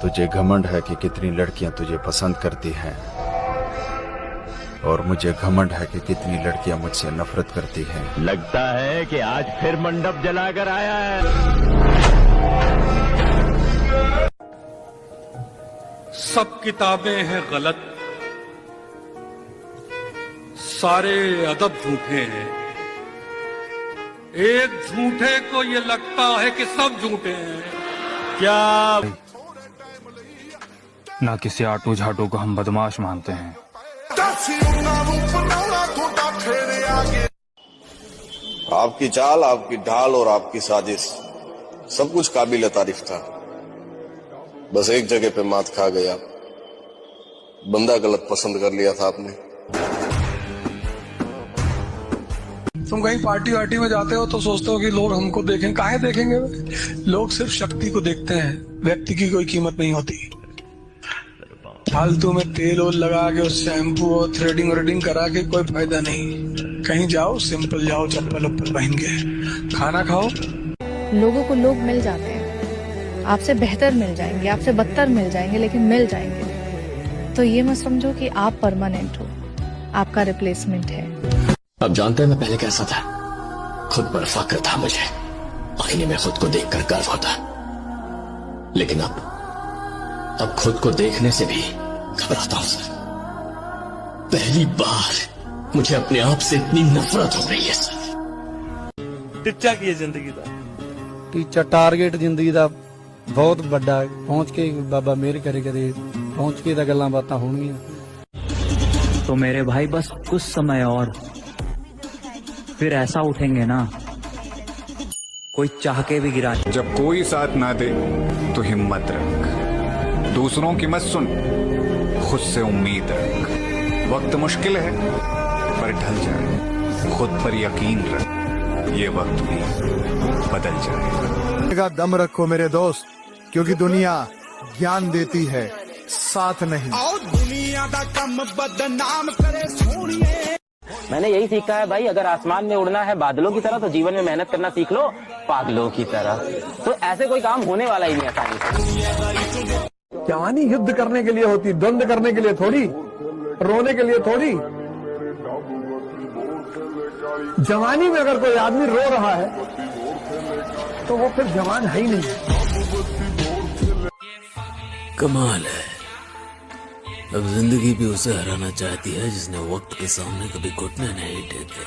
तुझे घमंड है कि कितनी लड़कियां तुझे पसंद करती हैं, और मुझे घमंड है कि कितनी लड़कियां मुझसे नफरत करती हैं। लगता है कि आज फिर मंडप जलाकर आया है। सब किताबें हैं गलत, सारे अदब झूठे हैं। एक झूठे को ये लगता है कि सब झूठे हैं। क्या ना किसी आटू झाटू को हम बदमाश मानते हैं। आपकी चाल, आपकी ढाल और आपकी साजिश सब कुछ काबिल तारीफ था। बस एक जगह पे मात खा गया, बंदा गलत पसंद कर लिया था आपने। तुम कहीं पार्टी वार्टी में जाते हो तो सोचते हो कि लोग हमको देखें। काहे देखेंगे? लोग सिर्फ शक्ति को देखते हैं, व्यक्ति की कोई कीमत नहीं होती। फालतू में तेल ओल लगा के उस शैम्पू और थ्रेडिंग व्रेडिंग करा के कोई फायदा नहीं। कहीं जाओ सिंपल जाओ, चप्पल उप्पल पहन के खाना खाओ। लोगों को लोग मिल जाते हैं, आपसे बेहतर मिल जाएंगे, आपसे बदतर मिल जाएंगे, लेकिन मिल जाएंगे। तो ये मत समझो कि आप परमानेंट हो, आपका रिप्लेसमेंट है। अब जानते हैं मैं पहले कैसा था। खुद पर फक्र था मुझे, आईने में खुद को देखकर गर्व होता। लेकिन अब खुद को देखने से भी घबराता हूं सर। पहली बार मुझे अपने आप से इतनी नफरत हो रही है सर। टिच्चा की जिंदगी का टीचा टारगेट जिंदगी का बहुत बड़ा है। पहुंच के बाबा मेहर करे करे पहुंच के गल्लां बातां होणगियां। तो मेरे भाई बस कुछ समय और, फिर ऐसा उठेंगे ना कोई चाह के भी गिरा। जब कोई साथ ना दे तो हिम्मत रख, दूसरों की मत सुन, खुद से उम्मीद रख। वक्त मुश्किल है पर ढल जाए, खुद पर यकीन रख, ये वक्त भी बदल जाएगा। दम रखो मेरे दोस्त, क्योंकि दुनिया ज्ञान देती है, साथ नहीं। दुनिया दा कम बदनाम करे सोनिए। मैंने यही सीखा है भाई, अगर आसमान में उड़ना है बादलों की तरह तो जीवन में मेहनत करना सीख लो पागलों की तरह। तो ऐसे कोई काम होने वाला ही नहीं आसानी से। जवानी युद्ध करने के लिए होती, द्वंद करने के लिए थोड़ी, रोने के लिए थोड़ी। जवानी में अगर कोई आदमी रो रहा है तो वो फिर जवान है ही नहीं। कमाल है, अब जिंदगी भी उसे हराना चाहती है जिसने वक्त के सामने कभी घुटने नहीं टेके।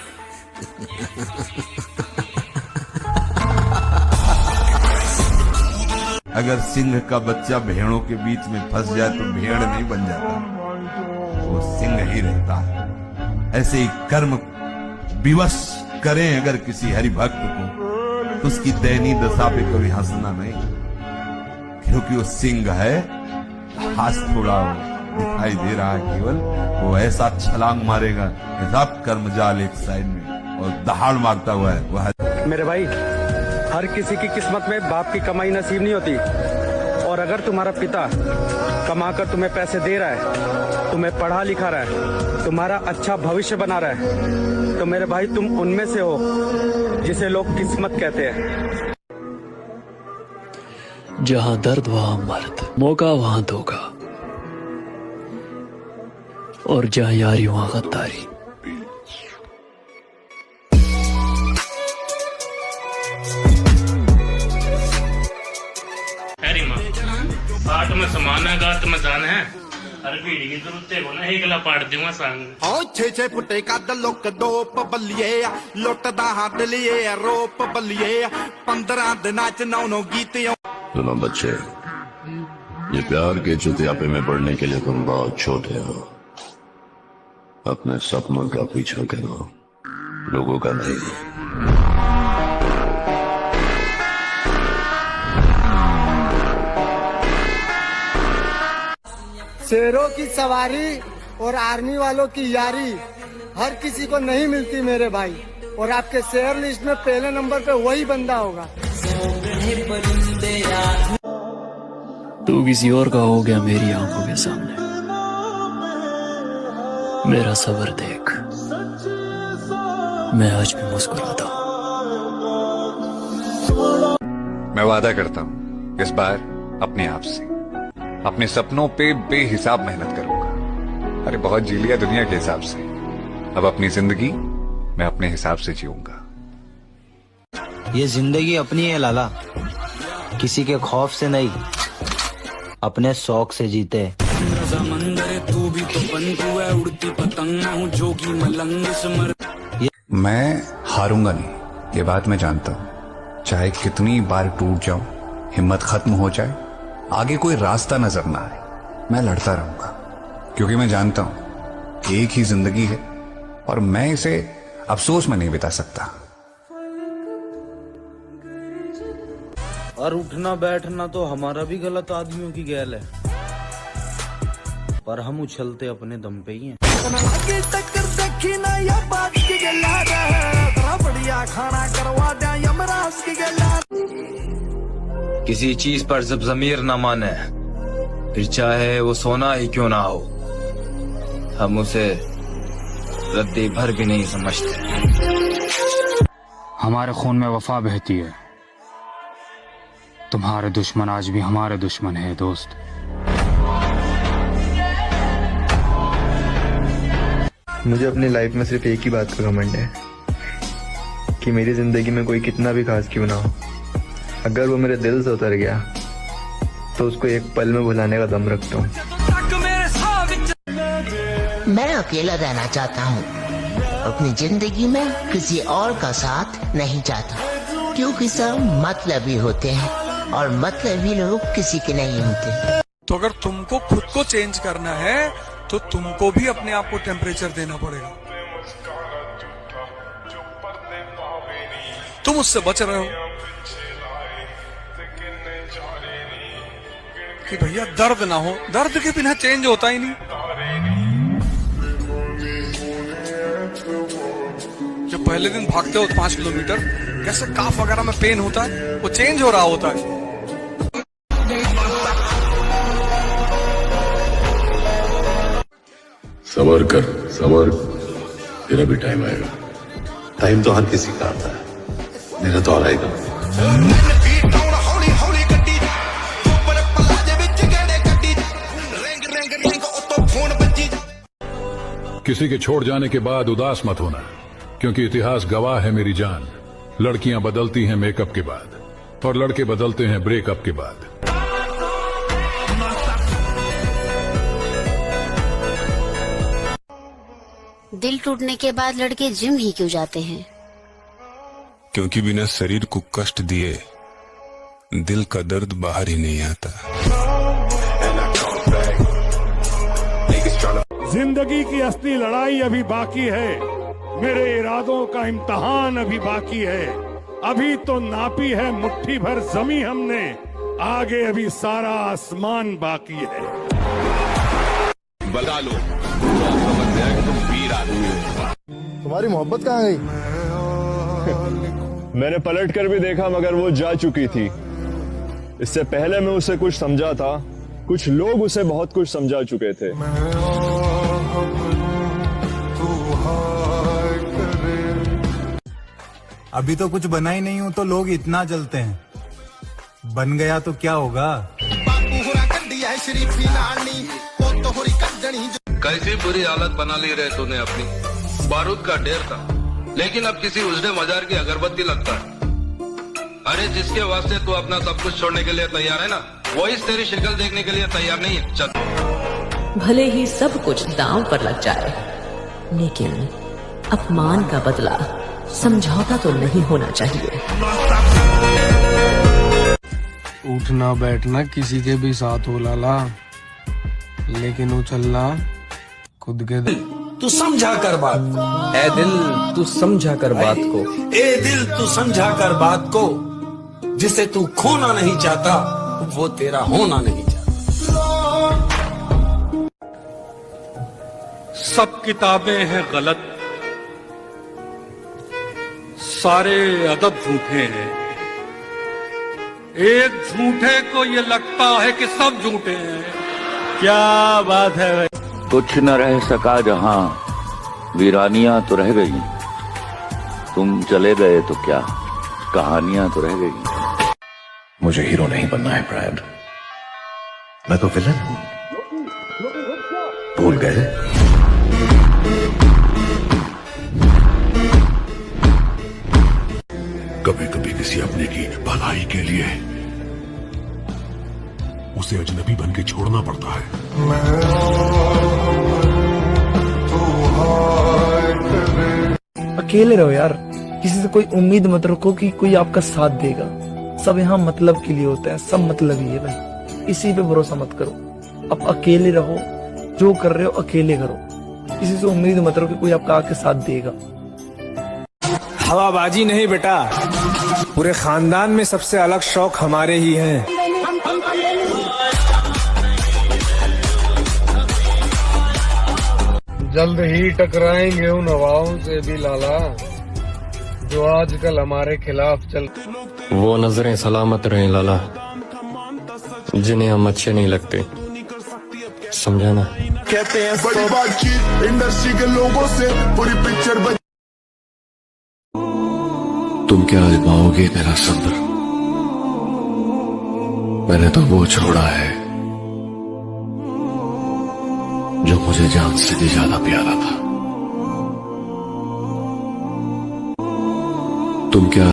अगर सिंह का बच्चा भेड़ों के बीच में फंस जाए तो भेड़ नहीं बन जाता, वो सिंह ही रहता है। ऐसे ही कर्म विवश करें अगर किसी हरि भक्त को, तो उसकी दयनीय दशा पे कभी हंसना नहीं, क्योंकि वो सिंह है। हाथ थोड़ा दिखाई दे रहा है केवल, वो ऐसा छलांग मारेगा कि सब कर्म जाल एक साइड में और दहाड़ मारता हुआ है वह। मेरे भाई, हर किसी की किस्मत में बाप की कमाई नसीब नहीं होती। और अगर तुम्हारा पिता कमाकर तुम्हें पैसे दे रहा है, तुम्हें पढ़ा लिखा रहा है, तुम्हारा अच्छा भविष्य बना रहा है, तो मेरे भाई तुम उनमें से हो जिसे लोग किस्मत कहते हैं। जहां दर्द वहां मर्द, मौका वहां धोखा, और जहां यारी वहां गद्दारी। पाठ में समाना गात में जान है, हर पीढ़ी की जरूरत है ना, एक ला पाट दूंगा संग। ओ छे फुटे का लोक दोप बलिए, लुटदा हाथ लिए रोप बलिए, 15 दिना च 9 गीत। सुनो बच्चे, ये प्यार के चुतियापे में पड़ने के लिए तुम बहुत छोटे हो। अपने सपनों का पीछा करो, लोगों का नहीं। शेरों की सवारी और आर्मी वालों की यारी हर किसी को नहीं मिलती मेरे भाई, और आपके शेयर लिस्ट में पहले नंबर पे वही बंदा होगा। तू किसी और का हो गया मेरी आंखों के सामने। मेरा सब्र देख, मैं आज भी मुस्कुराता हूं। मैं वादा करता हूं इस बार अपने आप से अपने सपनों पे बेहिसाब मेहनत करूंगा। अरे बहुत जी लिया दुनिया के हिसाब से, अब अपनी जिंदगी मैं अपने हिसाब से जीऊंगा। ये जिंदगी अपनी है लाला, किसी के खौफ से नहीं, अपने शौक से जीते। तू भी तो बनतू है, उड़ती पतंग हूँ जोगी मलंग सिमर। मैं हारूंगा नहीं, ये बात मैं जानता हूं। चाहे कितनी बार टूट जाऊं, हिम्मत खत्म हो जाए, आगे कोई रास्ता नजर ना आए, मैं लड़ता रहूंगा, क्योंकि मैं जानता हूं एक ही जिंदगी है और मैं इसे अफसोस में नहीं बिता सकता। और उठना बैठना तो हमारा भी गलत आदमियों की गैल है, पर हम उछलते अपने दम पे ही हैं। किसी चीज पर जब जमीर न माने, फिर चाहे वो सोना ही क्यों ना हो, हम उसे रद्दी भर भी नहीं समझते। हमारे खून में वफा बहती है, तुम्हारे दुश्मन आज भी हमारे दुश्मन है दोस्त। मुझे अपनी लाइफ में सिर्फ एक ही बात का घमंड है कि मेरी जिंदगी में कोई कितना भी खास क्यों ना हो, अगर वो मेरे दिल से उतर गया तो उसको एक पल में भुलाने का दम रखता हूँ। मैं अकेला रहना चाहता हूँ, अपनी जिंदगी में किसी और का साथ नहीं चाहता, क्योंकि सब मतलबी होते हैं और मतलबी लोग किसी के नहीं होते। तो अगर तुमको खुद को चेंज करना है तो तुमको भी अपने आप को टेम्परेचर देना पड़ेगा। तुम उससे बच रहे हो कि भैया दर्द ना हो, दर्द के बिना चेंज होता ही नहीं। जब पहले दिन भागते हो 5 किलोमीटर, कैसे काफ वगैरह में पेन होता है, वो चेंज हो रहा होता है। सबर कर, सबर, तेरा भी टाइम आएगा। टाइम तो हर किसी का आता है, मेरा तो आ रहेगा। किसी के छोड़ जाने के बाद उदास मत होना, क्योंकि इतिहास गवाह है मेरी जान। लड़कियां बदलती हैं मेकअप के बाद और लड़के बदलते हैं ब्रेकअप के बाद। दिल टूटने के बाद लड़के जिम ही क्यों जाते हैं? क्योंकि बिना शरीर को कष्ट दिए दिल का दर्द बाहर ही नहीं आता। जिंदगी की असली लड़ाई अभी बाकी है, मेरे इरादों का इम्तिहान अभी बाकी है। अभी तो नापी है मुट्ठी भर जमी हमने, आगे अभी सारा आसमान बाकी है। बता लो तो आप समझ जाए कि तुम वीर आदमी हो। तुम्हारी मोहब्बत कहाँ गई? मैंने पलट कर भी देखा मगर वो जा चुकी थी। इससे पहले मैं उसे कुछ समझा था, कुछ लोग उसे बहुत कुछ समझा चुके थे। अभी तो कुछ बना ही नहीं हूँ तो लोग इतना जलते हैं, बन गया तो क्या होगा? कैसी बुरी हालत बना ली रहे तूने अपनी। बारूद का ढेर था, लेकिन अब किसी उजड़े मजार की अगरबत्ती लगता है। अरे जिसके वास्ते तू अपना सब कुछ छोड़ने के लिए तैयार है ना, वो इस तेरी शक्ल देखने के लिए तैयार नहीं है। चल। भले ही सब कुछ दांव पर लग जाए, लेकिन अपमान का बदला समझौता तो नहीं होना चाहिए। उठना बैठना किसी के भी साथ हो लाला, लेकिन उछलना खुद के दिल। तू समझा कर बात को, ए दिल तू समझा कर बात को, ए दिल तू समझा कर बात को, जिसे तू खोना नहीं चाहता वो तेरा होना नहीं चाहता। सब किताबें हैं गलत, सारे अदब झूठे हैं। एक झूठे को ये लगता है कि सब झूठे हैं। क्या बात है भाई। कुछ न रह सका जहां, वीरानियां तो रह गई। तुम चले गए तो क्या, कहानियां तो रह गई। मुझे हीरो नहीं बनना है ब्रायन, मैं तो विलन हूं, भूल गए? कभी कभी किसी अपने की भलाई के लिए उसे अजनबी बन के छोड़ना पड़ता है। अकेले रहो यार, किसी से कोई उम्मीद मत रखो कि कोई आपका साथ देगा। सब यहाँ मतलब के लिए होता है, सब मतलब ही है भाई, इसी पे भरोसा मत करो। अब अकेले रहो, जो कर रहे हो अकेले करो, किसी से उम्मीद मत रखो कि कोई आपका आके साथ देगा। हवाबाजी नहीं बेटा, पूरे खानदान में सबसे अलग शौक हमारे ही हैं। जल्द ही टकराएंगे उन हवाओं से भी लाला, जो आजकल हमारे खिलाफ चल। वो नजरें सलामत रहे लाला, जिन्हें हम अच्छे नहीं लगते, समझा ना? कहते हैं बड़ी बातचीत इंडस्ट्री के लोगों से, पूरी पिक्चर बन। तुम क्या आजमाओगे मेरा सब्र? मैंने तो वो छोड़ा है जो मुझे जान से भी ज्यादा प्यारा था। तुम क्या?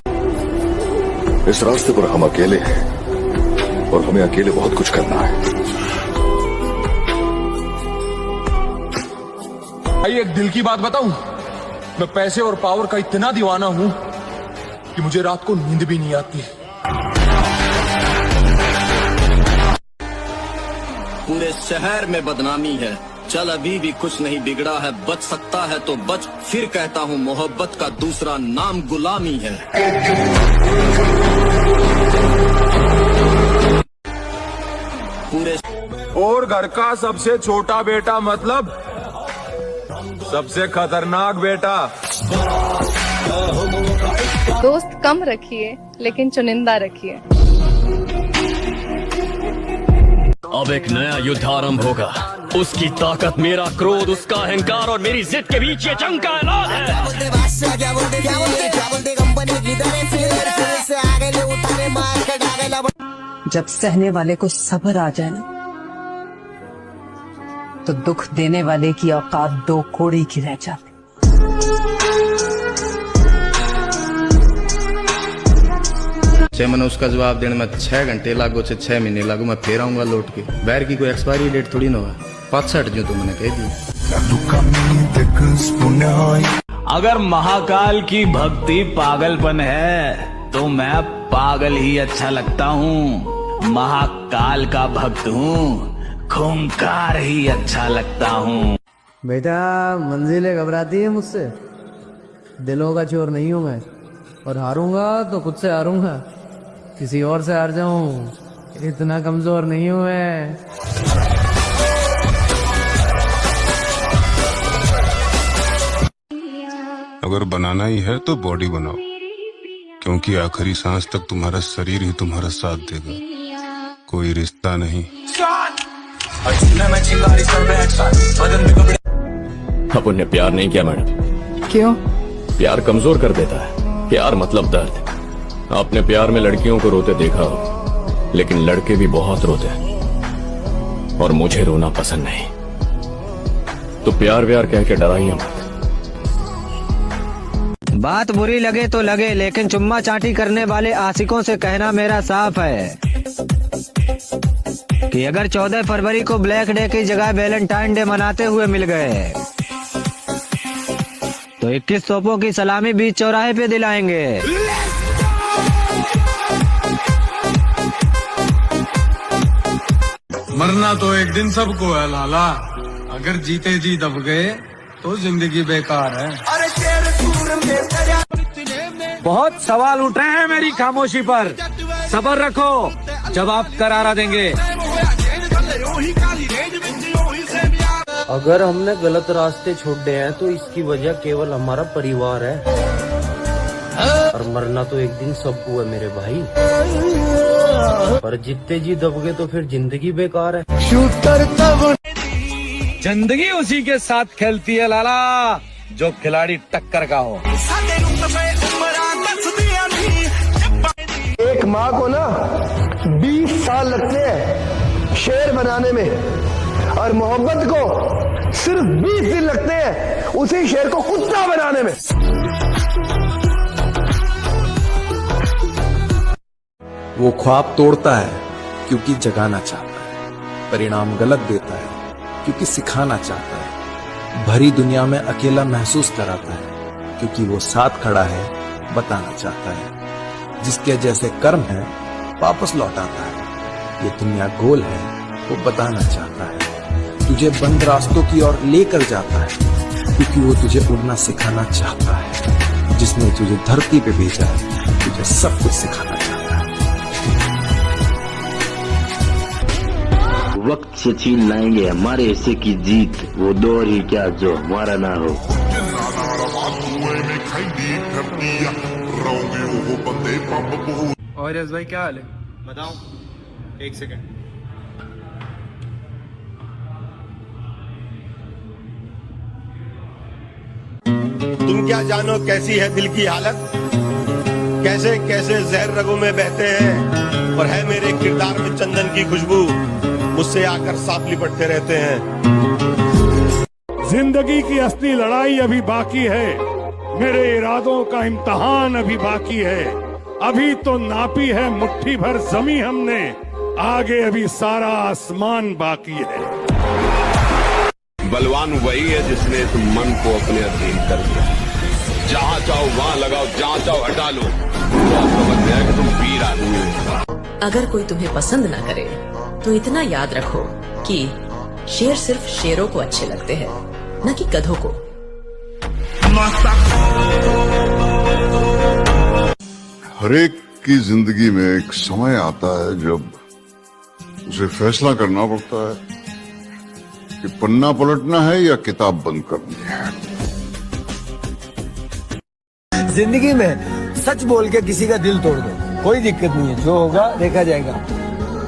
इस रास्ते पर हम अकेले हैं और हमें अकेले बहुत कुछ करना है। भाई एक दिल की बात बताऊं, मैं पैसे और पावर का इतना दीवाना हूं कि मुझे रात को नींद भी नहीं आती। पूरे शहर में बदनामी है, चल अभी भी कुछ नहीं बिगड़ा है, बच सकता है तो बच, फिर कहता हूँ मोहब्बत का दूसरा नाम गुलामी है। पूरे और घर का सबसे छोटा बेटा मतलब सबसे खतरनाक बेटा। दोस्त कम रखिए लेकिन चुनिंदा रखिए। अब एक नया युद्ध आरंभ होगा, उसकी ताकत, मेरा क्रोध, उसका अहंकार और मेरी जिद के बीच ये जंग का ऐलान है। जब सहने वाले को सब्र आ जाए ना, तो दुख देने वाले की औकात दो कोड़ी की रह जाती। मैंने उसका जवाब देने में 6 घंटे लागू, 6 महीने लागू, मैं फिर आऊंगा लौट के। बैर की कोई एक्सपायरी डेट थोड़ी ना हुआ, 65 जो तो मैंने कह दी। अगर महाकाल की भक्ति पागलपन है तो मैं पागल ही अच्छा लगता हूँ। महाकाल का भक्त हूँ, खूंखार ही अच्छा लगता हूँ। बेटा मंजिलें घबराती है मुझसे, दिलों का चोर नहीं हूँ मैं, और हारूंगा तो खुद से हारूंगा, किसी और से हार जाऊं इतना कमजोर नहीं हूं मैं। अगर बनाना ही है तो बॉडी बनाओ, क्योंकि आखिरी सांस तक तुम्हारा शरीर ही तुम्हारा साथ देगा, कोई रिश्ता नहीं। अपन ने प्यार नहीं किया मैडम। क्यों? प्यार कमजोर कर देता है, प्यार मतलब दर्द। आपने प्यार में लड़कियों को रोते देखा हो, लेकिन लड़के भी बहुत रोते हैं, और मुझे रोना पसंद नहीं। तो प्यार व्यार कह के डराइए मत। बात बुरी लगे तो लगे, लेकिन चुम्मा चाटी करने वाले आशिकों से कहना मेरा साफ है कि अगर 14 फरवरी को ब्लैक डे की जगह वैलेंटाइन डे मनाते हुए मिल गए तो 21 तोपों की सलामी बीच चौराहे पे दिलाएंगे। मरना तो एक दिन सबको है लाला, अगर जीते जी दब गए तो जिंदगी बेकार है। बहुत सवाल उठ रहे हैं मेरी खामोशी पर, सब्र रखो, जवाब करारा देंगे। अगर हमने गलत रास्ते छोड़े हैं तो इसकी वजह केवल हमारा परिवार है, और मरना तो एक दिन सबको है मेरे भाई, पर जितने जी दब गए तो फिर जिंदगी बेकार है। शूटर तब जिंदगी उसी के साथ खेलती है लाला जो खिलाड़ी टक्कर का हो। एक माँ को ना 20 साल लगते हैं शेर बनाने में, और मोहब्बत को सिर्फ 20 दिन लगते हैं उसी शेर को कुत्ता बनाने में। वो ख्वाब तोड़ता है क्योंकि जगाना चाहता है, परिणाम गलत देता है क्योंकि सिखाना चाहता है, भरी दुनिया में अकेला महसूस कराता है क्योंकि वो साथ खड़ा है, बताना चाहता है। जिसके जैसे कर्म है वापस लौटाता है, ये दुनिया गोल है वो बताना चाहता है। तुझे बंद रास्तों की ओर लेकर जाता है क्योंकि वो तुझे उड़ना सिखाना चाहता है। जिसने तुझे धरती पे भेजा है तुझे सब कुछ सिखाना चाहता है। वक्त से छीन लाएंगे हमारे हिस्से की जीत, वो दौर ही क्या जो हमारा ना हो। और यस भाई क्या हाल है? बताओ, एक सेकंड। तुम क्या जानो कैसी है दिल की हालत, कैसे कैसे जहर रगों में बहते हैं, और है मेरे किरदार में चंदन की खुशबू, मुझसे आकर साथ लिपटते रहते हैं। जिंदगी की असली लड़ाई अभी बाकी है, मेरे इरादों का इम्तहान अभी बाकी है। अभी तो नापी है मुट्ठी भर जमी हमने, आगे अभी सारा आसमान बाकी है। बलवान वही है जिसने इस मन को अपने अधीन कर दिया। जहाँ चाहो वहाँ लगाओ, जहाँ चाहो हटा लो, तो आप समझ गया कि तुम वीर आदमी हो। अगर कोई तुम्हें पसंद ना करे तो इतना याद रखो कि शेर सिर्फ शेरों को अच्छे लगते हैं, न कि गधों को। हर एक की जिंदगी में एक समय आता है जब उसे फैसला करना पड़ता है कि पन्ना पलटना है या किताब बंद करनी है। जिंदगी में सच बोल के किसी का दिल तोड़ दो, कोई दिक्कत नहीं है, जो होगा देखा जाएगा,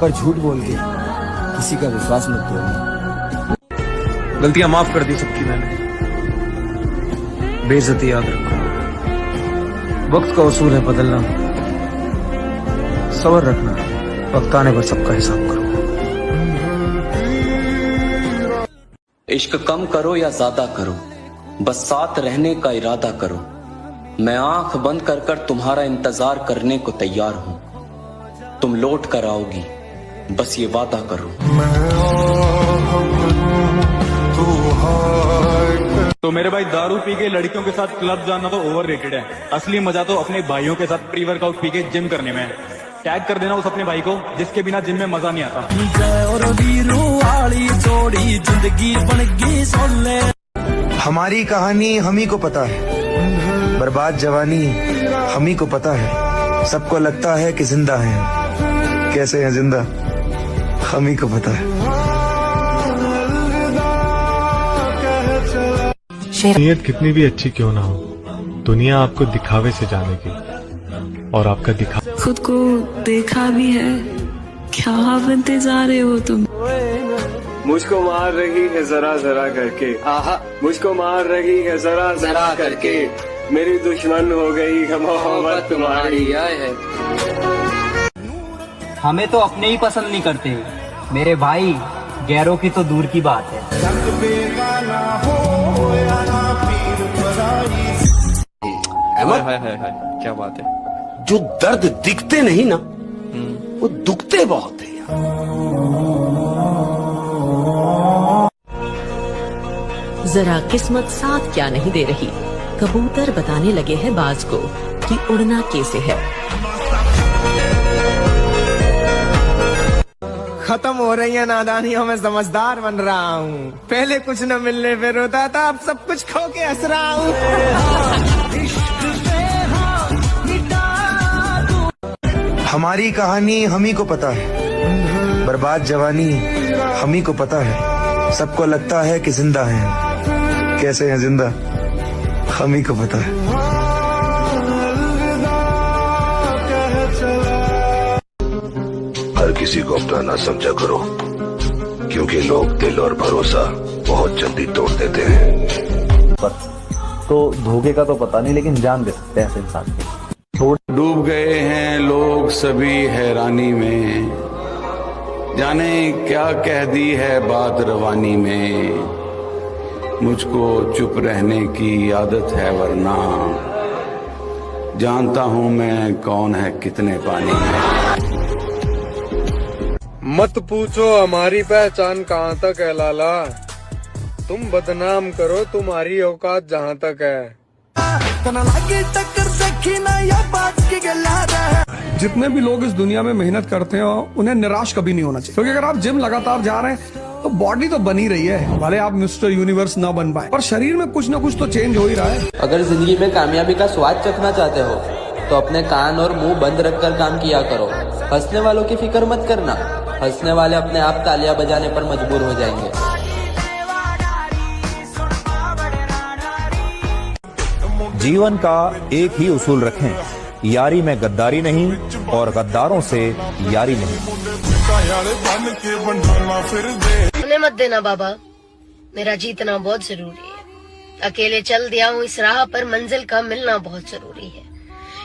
पर झूठ बोल के किसी का विश्वास मत तोड़ना। गलतियां माफ कर दी सबकी मैंने, बेइज्जती याद रखो। वक्त का उसूल है बदलना, सब्र रखना, वक्त आने पर सबका हिसाब करो। इश्क कम करो या ज्यादा करो, बस साथ रहने का इरादा करो। मैं आंख बंद कर कर तुम्हारा इंतजार करने को तैयार हूँ, तुम लौट कर आओगी, बस ये वादा करो। तो मेरे भाई, दारू पी के लड़कियों के साथ क्लब जाना तो ओवररेटेड है। असली मजा तो अपने भाइयों के साथ प्री वर्कआउट पी के जिम करने में है। टैग कर देना उस अपने भाई को जिसके बिना जिम में मजा नहीं आता। हमारी कहानी हम ही को पता है, बर्बाद जवानी हम ही को पता है। सबको लगता है कि जिंदा है, कैसे हैं जिंदा हम ही को पता है। नीयत कितनी भी अच्छी क्यों ना हो, दुनिया आपको दिखावे से जानेगी, और आपका दिखा खुद को देखा भी है, क्या बनते जा रहे हो तुम। मुझको मार रही है जरा जरा करके, आहा मुझको मार रही है जरा जरा करके, मेरी दुश्मन हो गई है मोहब्बत तुम्हारी। है हमें तो अपने ही पसंद नहीं करते मेरे भाई, गैरों की तो दूर की बात है। क्या बात है। जो दर्द दिखते नहीं ना, वो दुखते बहुत है। जरा किस्मत साथ क्या नहीं दे रही, कबूतर बताने लगे हैं बाज को कि उड़ना कैसे है। खत्म हो रही है नादानियों में समझदार बन रहा हूँ, पहले कुछ न मिलने पे रोता था, अब सब कुछ खो के हंस रहा हूँ। हमारी कहानी हम ही को पता है, बर्बाद जवानी हम ही को पता है। सबको लगता है कि जिंदा है, कैसे हैं जिंदा हम ही को पता है। हर किसी को अपना ना समझा करो, क्योंकि लोग दिल और भरोसा बहुत जल्दी तोड़ देते हैं। तो धोखे का तो पता नहीं, लेकिन जान दे सकते हैं ऐसे इंसान को। डूब गए हैं लोग सभी हैरानी में, जाने क्या कह दी है बात रवानी में, मुझको चुप रहने की आदत है वरना जानता हूं मैं कौन है कितने पानी में। मत पूछो हमारी पहचान कहाँ तक है लाला, तुम बदनाम करो तुम्हारी औकात जहाँ तक है। जितने भी लोग इस दुनिया में मेहनत करते हैं उन्हें निराश कभी नहीं होना चाहिए, क्योंकि अगर आप जिम लगातार जा रहे हैं तो बॉडी तो बनी रही है, भले आप मिस्टर यूनिवर्स ना बन पाए पर शरीर में कुछ ना कुछ तो चेंज हो ही रहा है। अगर जिंदगी में कामयाबी का स्वाद चखना चाहते हो तो अपने कान और मुंह बंद रखकर काम किया करो। हंसने वालों की फिक्र मत करना, हंसने वाले अपने आप तालियां बजाने पर मजबूर हो जाएंगे। जीवन का एक ही उसूल रखें, यारी में गद्दारी नहीं और गद्दारों से यारी नहीं। उन्हें मत देना बाबा, मेरा जीतना बहुत जरूरी है। अकेले चल दिया हूँ इस राह पर, मंजिल का मिलना बहुत जरूरी है।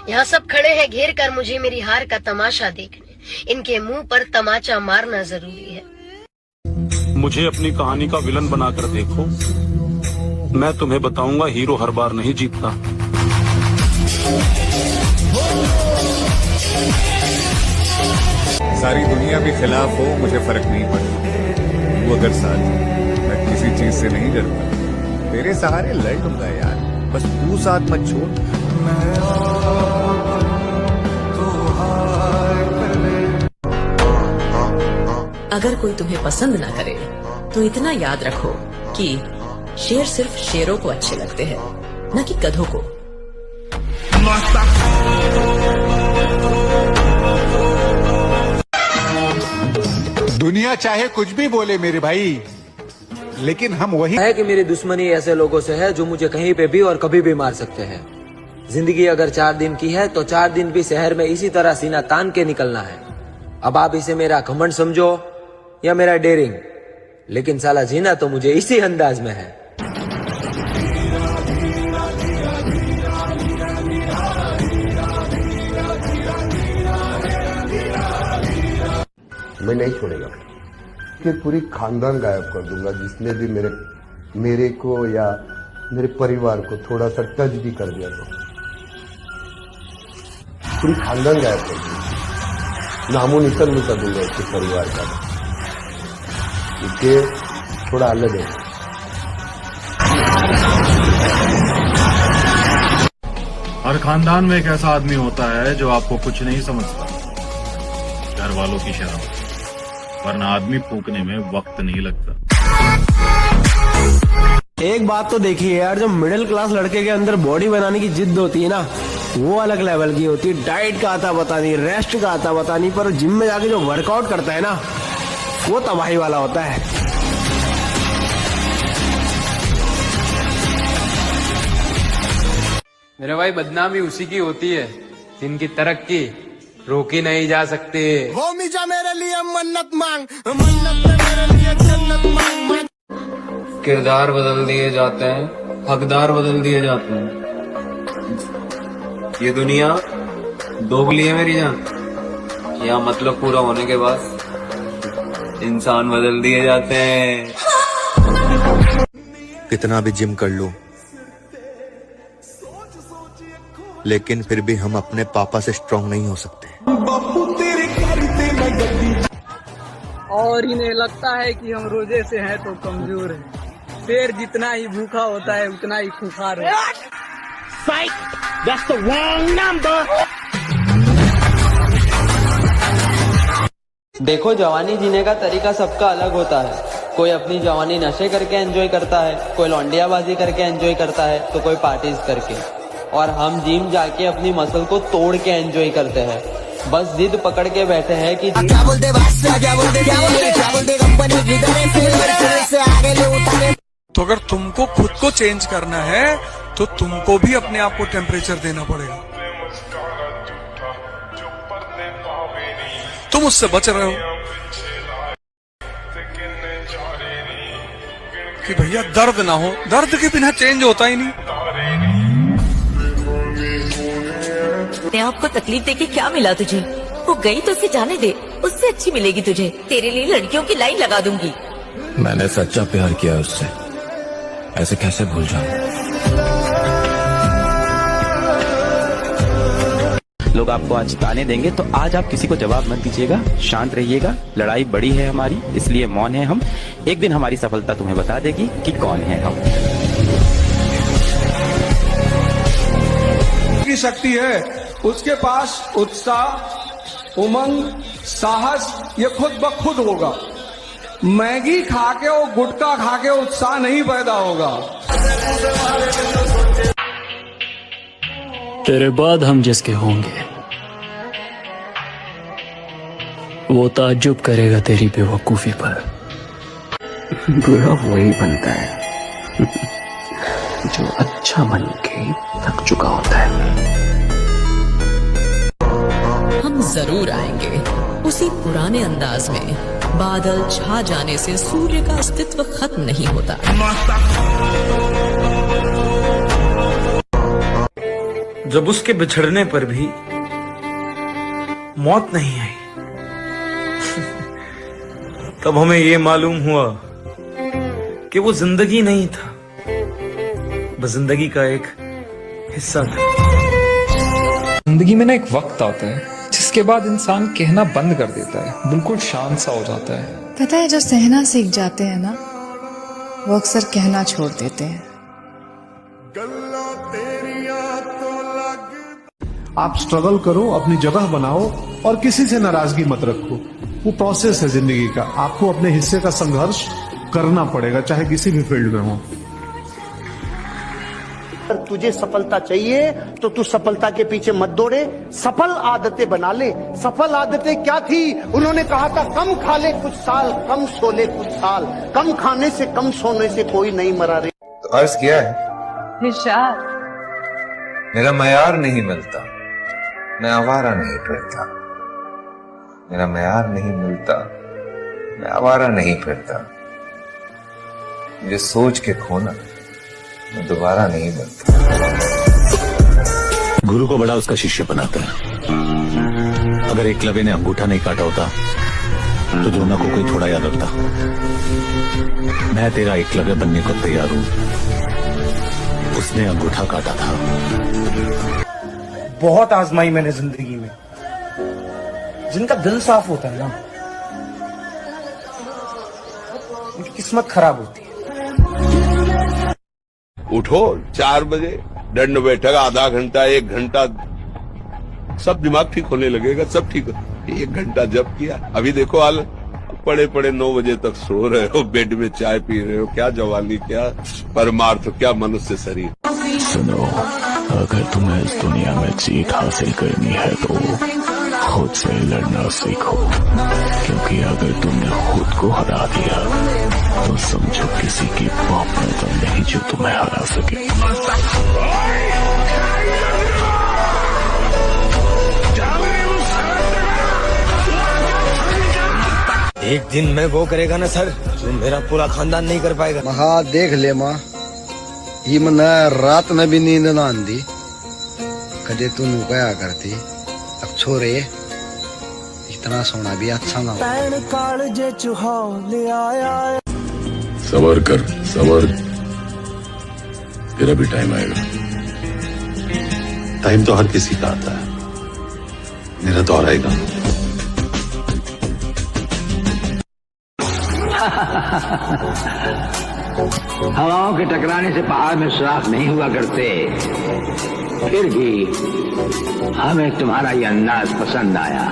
यहाँ सब खड़े हैं घेर कर मुझे मेरी हार का तमाशा देखने, इनके मुंह पर तमाचा मारना जरूरी है। मुझे अपनी कहानी का विलन बनाकर देखो, मैं तुम्हें बताऊंगा हीरो हर बार नहीं जीतता। सारी दुनिया भी खिलाफ हो मुझे फर्क नहीं पड़ता, वो अगर साथ हो मैं किसी चीज से नहीं डरता, तेरे सहारे लड़ लूंगा यार, बस तू साथ मत छोड़। अगर कोई तुम्हें पसंद ना करे तो इतना याद रखो कि शेर सिर्फ शेरों को अच्छे लगते हैं, न कि गधों को। दुनिया चाहे कुछ भी बोले मेरे भाई, लेकिन हम वही है कि मेरी दुश्मनी ऐसे लोगों से है जो मुझे कहीं पे भी और कभी भी मार सकते हैं। जिंदगी अगर 4 दिन की है तो 4 दिन भी शहर में इसी तरह सीना तान के निकलना है। अब आप इसे मेरा घमंड समझो या मेरा डेयरिंग, लेकिन साला जीना तो मुझे इसी अंदाज में है। मैं नहीं छोड़ेगा कि पूरी खानदान गायब कर दूंगा, जिसने भी मेरे को या मेरे परिवार को थोड़ा सा टच भी कर दिया तो पूरी खानदान गायब कर दूंगा, नामो निशान मिटा दूंगा उसके परिवार का, क्योंकि थोड़ा अलग है। हर खानदान में एक ऐसा आदमी होता है जो आपको कुछ नहीं समझता, घर वालों की शर्म, वरना आदमी फूकने में वक्त नहीं लगता। एक बात तो देखिए यार, जो मिडिल क्लास लड़के के अंदर बॉडी बनाने की जिद होती है ना, वो अलग लेवल की होती है। डाइट का आता पता नहीं, रेस्ट का आता पता नहीं, पर जिम में जाके जो वर्कआउट करता है ना, वो तबाही वाला होता है। मेरे भाई बदनामी उसी की होती है जिनकी तरक्की रोकी नहीं जा सकती। वो मिजा मेरे लिए मन्नत मांग, मन्नत मेरे लिए जन्नत मांग। किरदार बदल दिए जाते हैं, हकदार बदल दिए जाते हैं। ये दुनिया दोगली है मेरी जान, या मतलब पूरा होने के बाद इंसान बदल दिए जाते हैं। कितना भी जिम कर लो, लेकिन फिर भी हम अपने पापा से स्ट्रांग नहीं हो सकते। और इन्हें लगता है कि हम रोजे से हैं तो कमजोर हैं। शेर जितना ही भूखा होता है उतना ही खुखार है। That's the wrong number. देखो, जवानी जीने का तरीका सबका अलग होता है। कोई अपनी जवानी नशे करके एंजॉय करता है, कोई लौंडियाबाजी करके एंजॉय करता है, तो कोई पार्टीज करके। और हम जिम जाके अपनी मसल को तोड़ के एंजॉय करते हैं। बस जिद पकड़ के बैठे हैं कि क्या बोलते तो अगर तुमको खुद को चेंज करना है तो तुमको भी अपने आप को टेम्परेचर देना पड़ेगा। तुम उससे बच रहे हो कि भैया दर्द ना हो, दर्द के बिना चेंज होता ही नहीं। आपको तकलीफ देके क्या मिला तुझे? वो गई तो उसे जाने दे, उससे अच्छी मिलेगी तुझे। तेरे लिए लड़कियों की लाइन लगा दूंगी। मैंने सच्चा प्यार किया उससे, ऐसे कैसे भूल जाऊं? लोग आपको आज ताने देंगे तो आज आप किसी को जवाब मत दीजिएगा, शांत रहिएगा। लड़ाई बड़ी है हमारी, इसलिए मौन है हम। एक दिन हमारी सफलता तुम्हें बता देगी कि कौन है हम। की शक्ति है, उसके पास उत्साह, उमंग, साहस ये खुद ब खुद होगा। मैगी खा के और गुटखा खा के उत्साह नहीं पैदा होगा। तेरे बाद हम जिसके होंगे वो ताज्जुब करेगा तेरी बेवकूफी पर। बुरा वही बनता है जो अच्छा बन के थक चुका होता है। हम जरूर आएंगे उसी पुराने अंदाज में। बादल छा जाने से सूर्य का अस्तित्व खत्म नहीं होता। जब उसके बिछड़ने पर भी मौत नहीं आई तब हमें ये मालूम हुआ कि वो जिंदगी नहीं था, बस जिंदगी का एक हिस्सा था। जिंदगी में ना एक वक्त आता है जिसके बाद इंसान कहना बंद कर देता है, बिल्कुल शांत सा हो जाता है। पता है, जो सहना सीख जाते हैं ना, वो अक्सर कहना छोड़ देते हैं। आप स्ट्रगल करो, अपनी जगह बनाओ और किसी से नाराजगी मत रखो। वो प्रोसेस है जिंदगी का, आपको अपने हिस्से का संघर्ष करना पड़ेगा, चाहे किसी भी फील्ड में हो। अगर तुझे सफलता चाहिए तो तू सफलता के पीछे मत दौड़े, सफल आदतें बना ले। सफल आदतें क्या थी? उन्होंने कहा था कम खा ले कुछ साल, कम सो ले कुछ साल। कम खाने से कम सोने से कोई नहीं मरा रे। तो अर्ज किया है, मेरा मयार नहीं मिलता, मैं आवारा नहीं फिरता। मेरा मयार नहीं मिलता, मैं आवारा नहीं फिरता। मुझे सोच के खोना मैं दोबारा नहीं मिलता। गुरु को बड़ा उसका शिष्य बनाता है। अगर एकलव्य ने अंगूठा नहीं काटा होता तो द्रोणा को कोई थोड़ा याद रखता। मैं तेरा एकलव्य बनने को तैयार हूं, उसने अंगूठा काटा था। बहुत आजमाई मैंने जिंदगी में। जिनका दिल साफ होता है ना, उनकी किस्मत खराब होती है। उठो 4 बजे, दंड बैठक आधा घंटा 1 घंटा, सब दिमाग ठीक होने लगेगा, सब ठीक। 1 घंटा जब किया, अभी देखो हाल, पड़े पड़े 9 बजे तक सो रहे हो, बेड में चाय पी रहे हो। क्या जवानी, क्या परमार्थ, क्या मनुष्य शरीर। सुनो, अगर तुम्हें इस दुनिया में जीत हासिल करनी है तो खुद से लड़ना सीखो, क्योंकि अगर तुमने खुद को हरा दिया तो समझो किसी की बाप नजर नहीं जो तुम्हें हरा सके। एक दिन मैं वो करेगा ना सर, जो मेरा पूरा खानदान नहीं कर पाएगा। महा देख ले माँ, ये मन रात में भी नींद ना आंदी। कदे तू क्या करती, अब छोरे इतना सोना भी अच्छा ना हो। सबर कर, सबर, तेरा भी टाइम आएगा। टाइम तो हर किसी का आता है, मेरा दौर आएगा। हवाओं के टकराने से पहाड़ में सुराख नहीं हुआ करते, फिर भी हमें तुम्हारा ये अंदाज पसंद आया।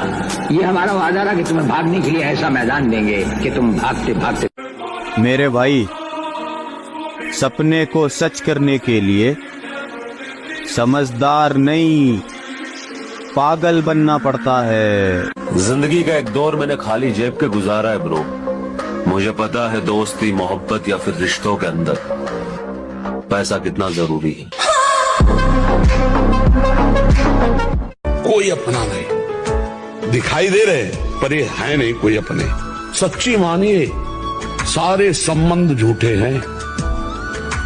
ये हमारा वादा रहा कि तुम्हें भागने के लिए ऐसा मैदान देंगे कि तुम भागते भागते। मेरे भाई, सपने को सच करने के लिए समझदार नहीं, पागल बनना पड़ता है। जिंदगी का एक दौर मैंने खाली जेब के गुजारा है ब्रो। मुझे पता है दोस्ती, मोहब्बत या फिर रिश्तों के अंदर पैसा कितना जरूरी है। कोई अपना नहीं, दिखाई दे रहे पर ये है नहीं कोई अपने। सच्ची मानिए, सारे संबंध झूठे हैं।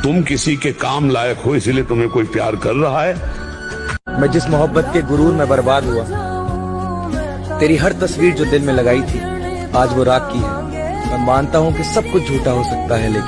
तुम किसी के काम लायक हो इसलिए तुम्हें कोई प्यार कर रहा है। मैं जिस मोहब्बत के गुरूर में बर्बाद हुआ, तेरी हर तस्वीर जो दिल में लगाई थी आज वो राख की है। मैं मानता हूँ कि सब कुछ झूठा हो सकता है, लेकिन